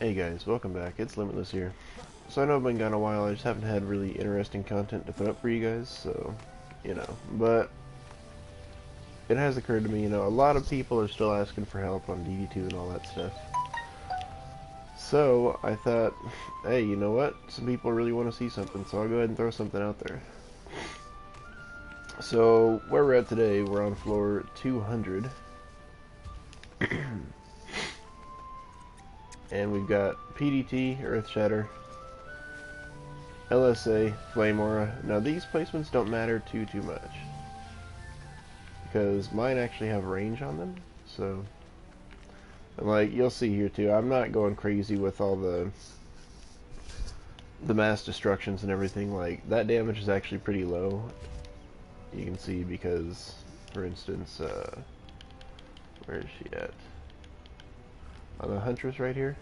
Hey guys, welcome back. It's Limitless here. So I know I've been gone a while, I just haven't had really interesting content to put up for you guys, so, But it has occurred to me, a lot of people are still asking for help on DD2 and all that stuff. So I thought, hey, you know what? Some people really want to see something, so I'll go ahead and throw something out there. So where we're at today, we're on floor 200. And we've got PDT, Earth Shatter, LSA, Flame Aura. Now these placements don't matter too much, because mine actually have range on them, so, and like you'll see here too, I'm not going crazy with all the mass destructions and everything. Like, that damage is actually pretty low, you can see, because, for instance, where is she at? On the Huntress right here,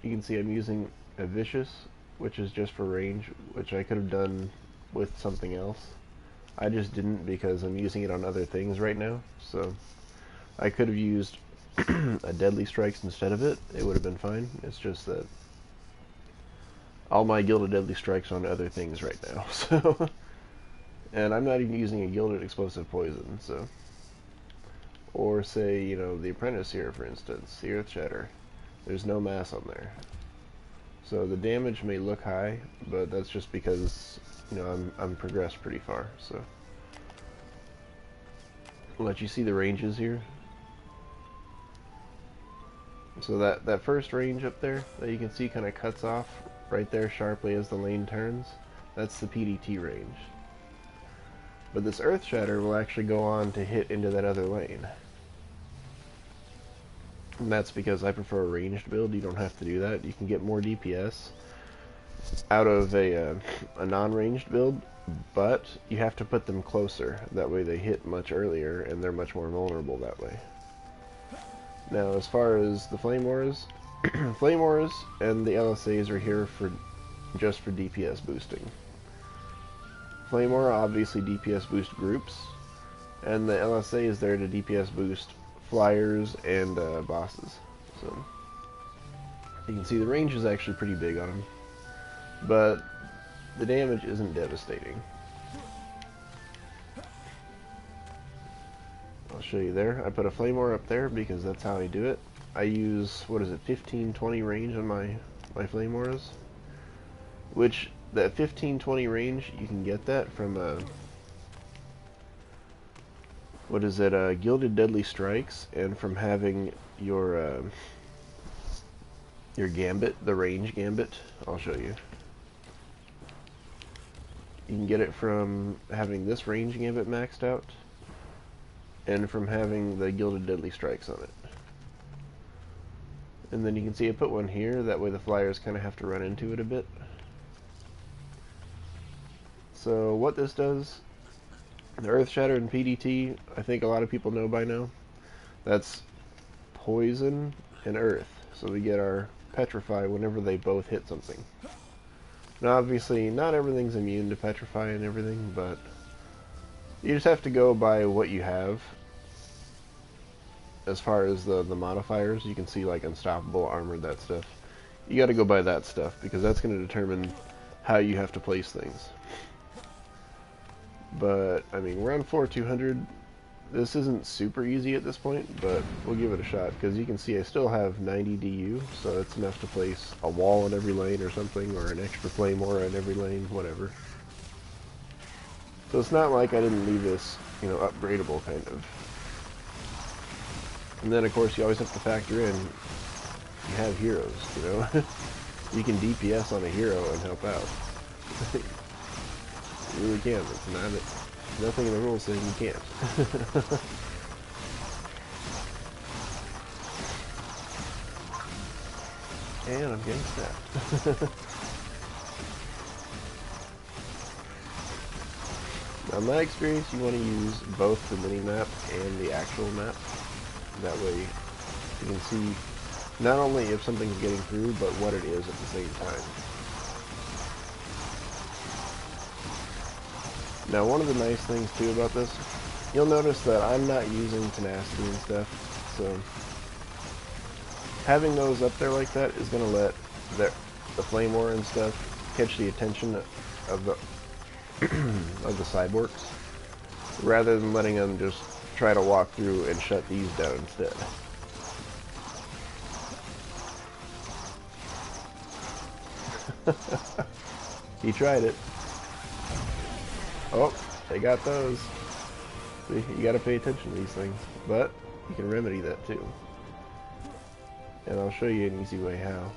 you can see I'm using a Vicious, which is just for range, which I could have done with something else. I just didn't because I'm using it on other things right now, so I could have used a Deadly Strikes instead of it. It would have been fine. It's just that all my Gilded Deadly Strikes on other things right now, so and I'm not even using a Gilded Explosive Poison, so, or say, the Apprentice here, for instance, the Earth Shatter. There's no mass on there. So the damage may look high, but that's just because, I'm progressed pretty far, so. I'll let you see the ranges here. So that first range up there that you can see kind of cuts off right there sharply as the lane turns. That's the PDT range. But this Earth Shatter will actually go on to hit into that other lane. And that's because I prefer a ranged build. You don't have to do that. You can get more DPS out of a non-ranged build, but you have to put them closer. That way they hit much earlier, and they're much more vulnerable that way. Now, as far as the Flame Auras, Flame Auras and the LSAs are here just for DPS boosting. Flame Aura obviously DPS boost groups, and the LSA is there to DPS boost flyers and bosses. So you can see the range is actually pretty big on them, but the damage isn't devastating. I'll show you there. I put a Flame Aura up there because that's how I do it. I use, 15-20 range on my Flame Auras, which that 15-20 range, you can get that from Gilded Deadly Strikes, and from having your Gambit, the range Gambit. I'll show you. You can get it from having this range Gambit maxed out, and from having the Gilded Deadly Strikes on it. And then you can see I put one here, that way the flyers kind of have to run into it a bit. So what this does, the Earth Shatter and PDT, I think a lot of people know by now. That's poison and earth. So we get our Petrify whenever they both hit something. Now obviously not everything's immune to Petrify and everything, but you just have to go by what you have. As far as the modifiers, you can see like Unstoppable, Armored, that stuff. You gotta go by that stuff, because that's going to determine how you have to place things. But, I mean, we're on floor 200. This isn't super easy at this point, but we'll give it a shot, because you can see I still have 90 DU, so it's enough to place a wall in every lane or something, or an extra Flame Aura in every lane, whatever. So it's not like I didn't leave this, upgradable, kind of. And then, of course, you always have to factor in, you have heroes, You can DPS on a hero and help out. You really can. It's nothing in the rules saying you can't. And I'm getting snapped. Now, in my experience, you want to use both the mini-map and the actual map. That way you can see not only if something's getting through, but what it is at the same time. Now, one of the nice things too about this, you'll notice that I'm not using tenacity and stuff, so Having those up there like that is going to let the flame war and stuff catch the attention of the of the cyborgs, rather than letting them just try to walk through and shut these down instead. He tried it. Oh, they got those. See, you gotta pay attention to these things, but you can remedy that too. And I'll show you an easy way how.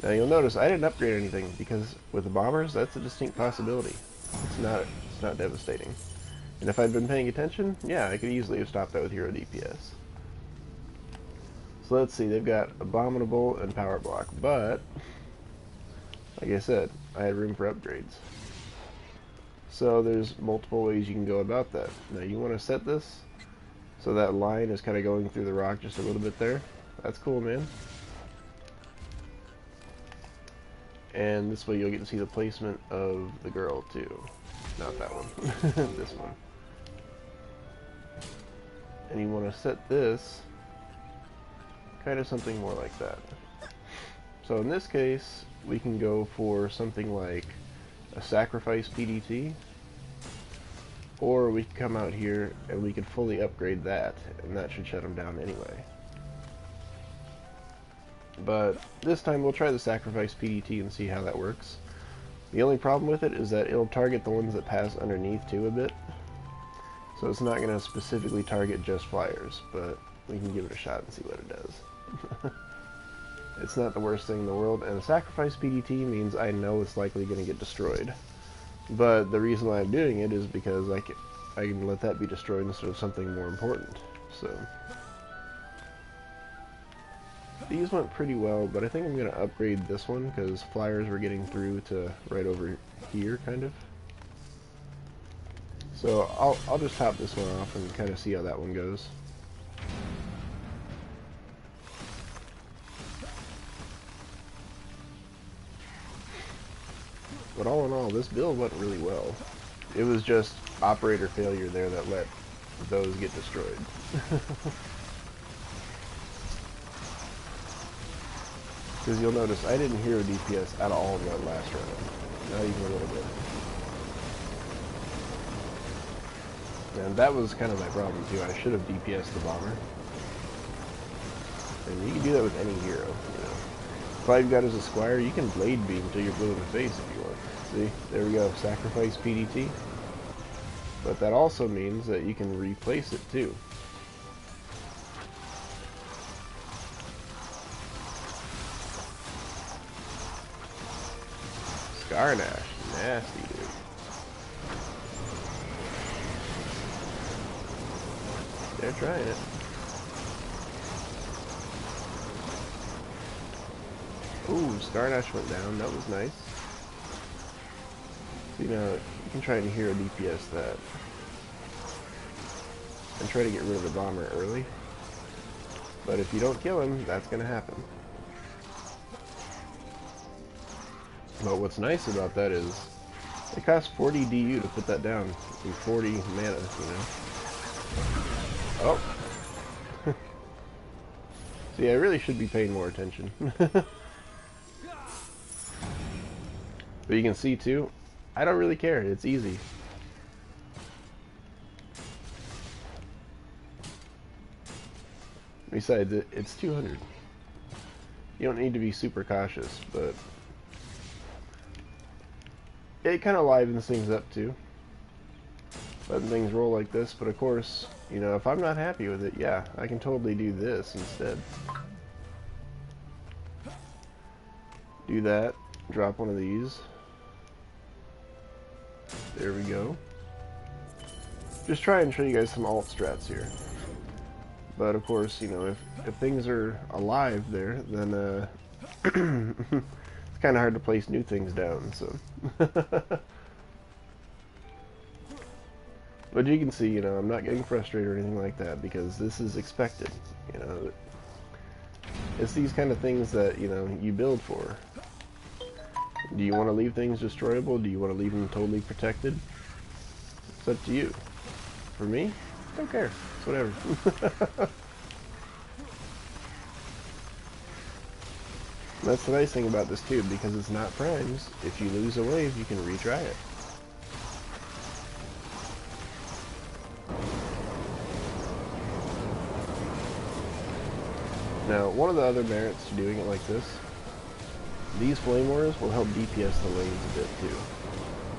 Now you'll notice I didn't upgrade anything because with the bombers, that's a distinct possibility. It's not devastating. And if I'd been paying attention, yeah, I could easily have stopped that with hero DPS. So let's see, they've got Abominable and Power Block, but like I said, I had room for upgrades. So there's multiple ways you can go about that. Now you want to set this so that line is kind of going through the rock just a little bit there. That's cool, man. And this way you'll get to see the placement of the girl too. Not that one. This one. And you want to set this kind of something more like that. So in this case, we can go for something like a sacrifice PDT, or we can come out here and we could fully upgrade that, and that should shut them down anyway. But this time we'll try the sacrifice PDT and see how that works. The only problem with it is that it'll target the ones that pass underneath too a bit. So it's not going to specifically target just flyers, but we can give it a shot and see what it does. It's not the worst thing in the world, and a sacrifice PDT means I know it's likely going to get destroyed. But the reason why I'm doing it is because I can let that be destroyed instead of something more important. So these went pretty well, but I think I'm going to upgrade this one because flyers were getting through to right over here, kind of. So I'll just top this one off and kind of see how that one goes. But all in all, this build went really well. It was just operator failure there that let those get destroyed. Because you'll notice I didn't hero DPS at all in that last round. Not even a little bit. And that was kind of my problem too. I should have DPS'd the bomber. And you can do that with any hero, you know. If all you've got is a squire, you can blade beam until you're blue in the face if you want. See? There we go. Sacrifice PDT. But that also means that you can replace it too. Scarnash. Nasty, dude. They're trying it. Ooh, Scarnash went down. That was nice. You know, you can try to hero DPS that. And try to get rid of the bomber early. But if you don't kill him, that's going to happen. But what's nice about that is it costs 40 DU to put that down and 40 mana, you know. Oh. See, I really should be paying more attention. But you can see too, I don't really care. It's easy. Besides, it's 200. You don't need to be super cautious, but it kind of livens things up too. Letting things roll like this, but of course, you know, if I'm not happy with it, yeah, I can totally do this instead. Do that, drop one of these. There we go. Just try and show you guys some alt strats here. But of course, you know, if things are alive there, then it's kind of hard to place new things down, so. But you can see, you know, I'm not getting frustrated or anything like that because this is expected, you know. It's these kind of things that, you know, you build for. Do you want to leave things destroyable? Do you want to leave them totally protected? It's up to you. For me, don't care. It's whatever. That's the nice thing about this too, because it's not primes. If you lose a wave, you can retry it. Now, one of the other merits to doing it like this, these flame wars will help DPS the lanes a bit too,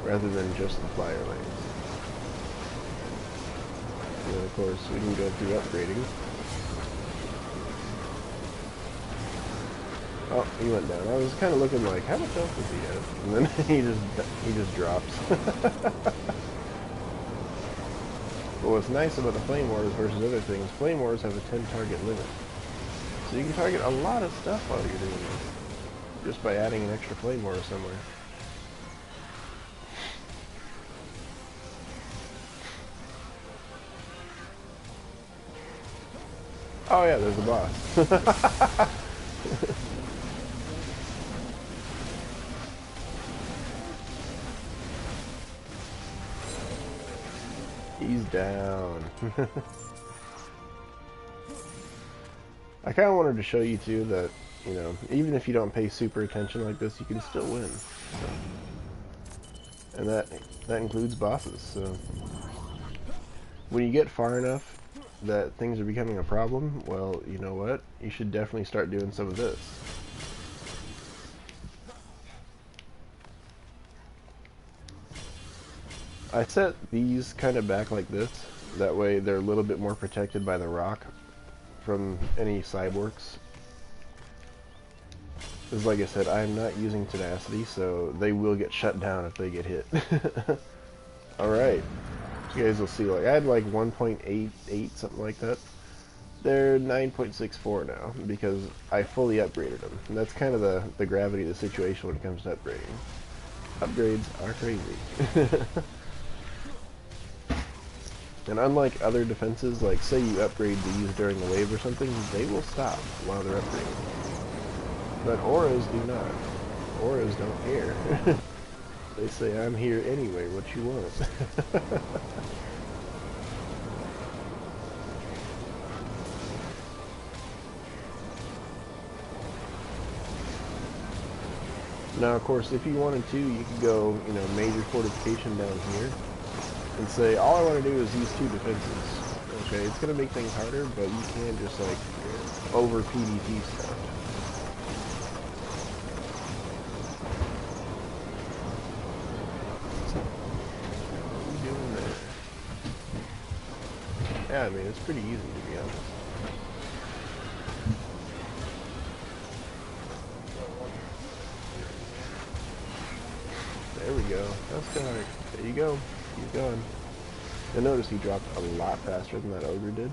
rather than just the flyer lanes. And then of course, we can go through upgrading. Oh, he went down. I was kind of looking like, how much health does he have? And then he just drops. But what's nice about the Flame Wars versus other things, Flame Wars have a 10 target limit. So you can target a lot of stuff while you're doing this, just by adding an extra Flame War somewhere. Oh yeah, there's the boss. He's down. I kind of wanted to show you too that, you know, even if you don't pay super attention like this, you can still win. So. And that includes bosses. So when you get far enough that things are becoming a problem, well, you know what? You should definitely start doing some of this. I set these kind of back like this. That way they're a little bit more protected by the rock from any cyborgs. Because like I said, I'm not using tenacity, so they will get shut down if they get hit. Alright. You guys will see, like, I had like 1.88, something like that. They're 9.64 now, because I fully upgraded them. And that's kind of the gravity of the situation when it comes to upgrading. Upgrades are crazy. And unlike other defenses, like say you upgrade these during a wave or something, they will stop while they're upgrading. But auras do not. Auras don't care. They say, I'm here anyway, what you want? Now, of course, if you wanted to, you could go, you know, major fortification down here. And say, all I want to do is these two defenses. Okay, it's going to make things harder, but you can just, like, over PvP stuff. What are you doing there? Yeah, I mean, it's pretty easy, to be honest. There we go. That's dark. There you go. Keep going. You'll notice he dropped a lot faster than that ogre did.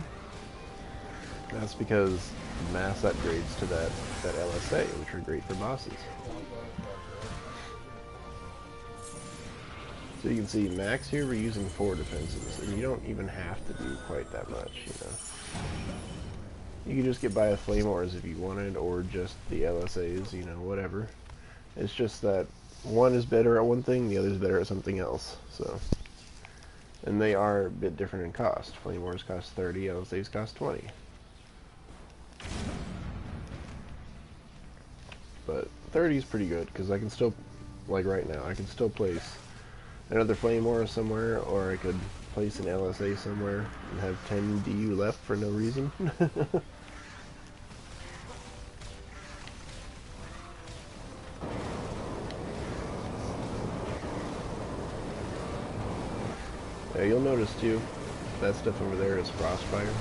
That's because mass upgrades to that LSA, which are great for bosses. So you can see max here we're using 4 defenses, and you don't even have to do quite that much, you know. You can just get by with Flame Wars if you wanted, or just the LSAs, you know, whatever. It's just that one is better at one thing, the other is better at something else, so. And they are a bit different in cost. Flame Wars cost 30, LSAs cost 20. But 30 is pretty good, because I can still, like right now, I can still place another Flame War somewhere, or I could place an LSA somewhere and have 10 DU left for no reason. Yeah, you'll notice too, that stuff over there is Frostfire.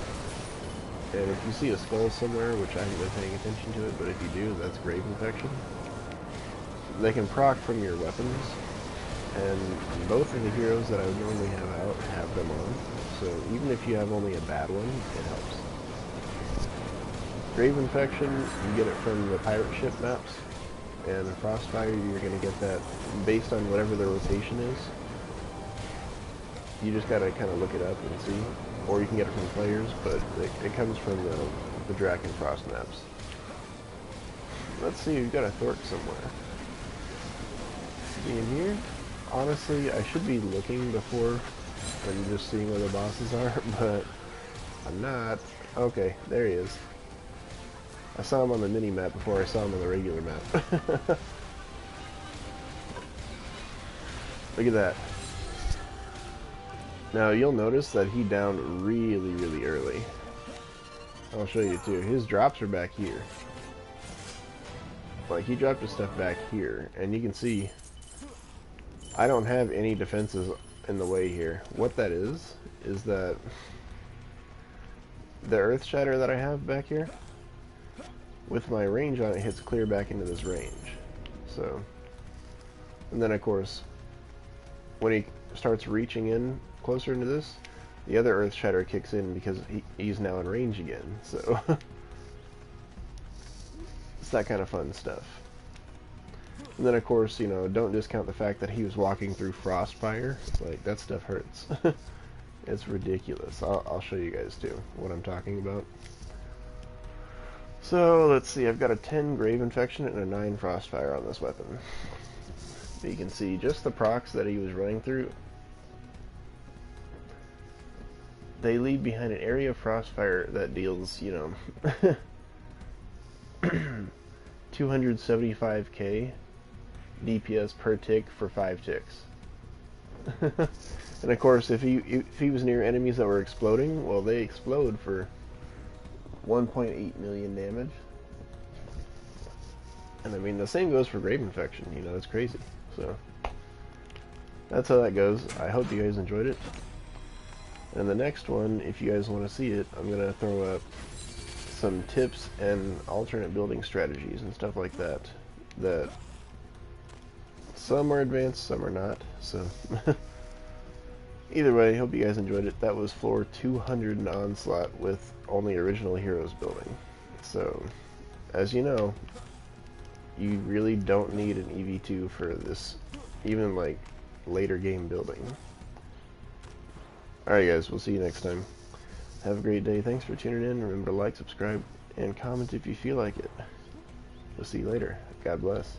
And if you see a skull somewhere, which I haven't been paying attention to it, but if you do, that's Grave Infection. They can proc from your weapons, and both of the heroes that I would normally have out have them on. So even if you have only a bad one, it helps. Grave Infection, you get it from the pirate ship maps, and the Frostfire, you're going to get that based on whatever the rotation is. You just gotta kind of look it up and see, or you can get it from players, but it comes from the Draken Frost maps. Let's see, we've got a Thork somewhere. Is he in here? Honestly, I should be looking before and just seeing where the bosses are, but I'm not. Okay, there he is. I saw him on the mini-map before I saw him on the regular map. Look at that. Now, you'll notice that he downed really, really early. I'll show you, too. His drops are back here. Like, he dropped his stuff back here, and you can see I don't have any defenses in the way here. What that is that the earth shatter that I have back here, with my range on it, hits clear back into this range. So, and then of course, when he starts reaching in closer into this, the other earth shatter kicks in because he's now in range again. So, it's that kind of fun stuff. And then of course, you know, don't discount the fact that he was walking through Frostfire. Like, that stuff hurts. It's ridiculous. I'll show you guys too what I'm talking about. So let's see, I've got a 10 Grave Infection and a 9 Frostfire on this weapon. But you can see just the procs that he was running through. They leave behind an area of Frostfire that deals, you know, 275k DPS per tick for 5 ticks. And of course, if he was near enemies that were exploding, well, they explode for 1.8 million damage. And I mean, the same goes for Grave Infection, you know, it's crazy. So, that's how that goes. I hope you guys enjoyed it. And the next one, if you guys want to see it, I'm going to throw up some tips and alternate building strategies and stuff like that. That some are advanced, some are not. So, either way, hope you guys enjoyed it. That was floor 200 in Onslaught with only original heroes building. So, as you know, you really don't need an EV2 for this, even like later game building. Alright guys, we'll see you next time. Have a great day. Thanks for tuning in. Remember to like, subscribe, and comment if you feel like it. We'll see you later. God bless.